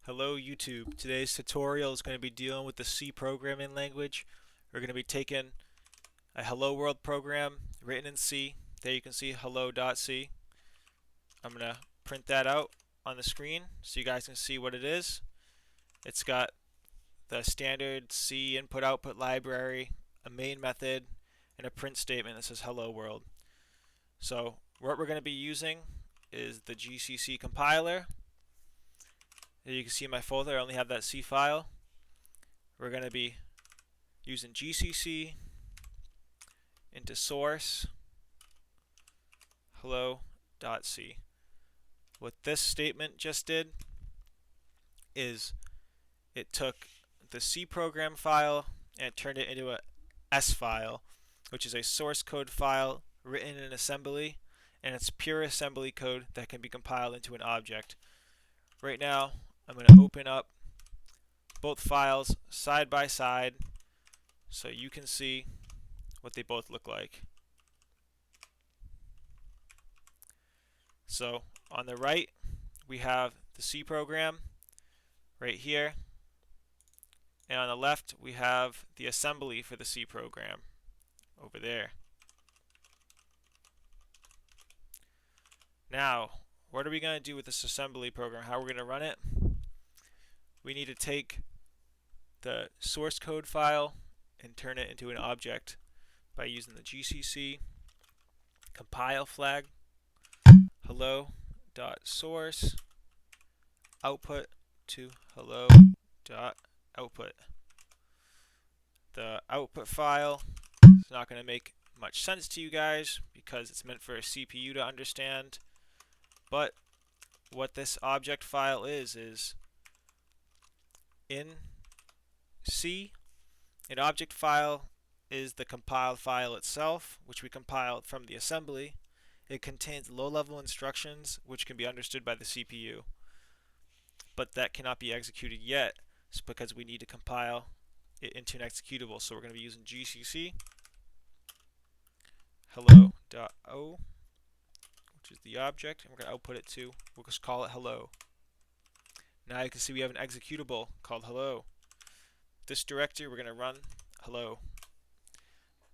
Hello YouTube. Today's tutorial is going to be dealing with the C programming language. We're going to be taking a Hello World program written in C. There you can see hello.c. I'm going to print that out on the screen so you guys can see what it is. It's got the standard C input-output library, a main method, and a print statement that says Hello World. So what we're going to be using is the GCC compiler. Here you can see in my folder I only have that C file. We're going to be using GCC into source hello.c. What this statement just did is it took the C program file and turned it into a S file, which is a source code file written in assembly, and it's pure assembly code that can be compiled into an object. Right now I'm going to open up both files side by side so you can see what they both look like. So on the right we have the C program right here, and on the left we have the assembly for the C program over there. Now what are we going to do with this assembly program? How are we going to run it? We need to take the source code file and turn it into an object by using the GCC compile flag hello.source output to hello.output. The output file is not going to make much sense to you guys because it's meant for a CPU to understand, but what this object file is in C, an object file is the compiled file itself, which we compiled from the assembly. It contains low-level instructions which can be understood by the CPU, but that cannot be executed yet. It's because we need to compile it into an executable. So we're going to be using GCC hello.o, which is the object, and we're going to output it to, we'll just call it hello. Now you can see we have an executable called hello. This directory we're going to run hello.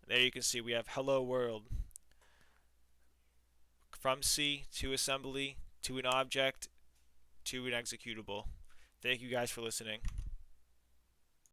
There you can see we have hello world. From C to assembly to an object to an executable. Thank you guys for listening.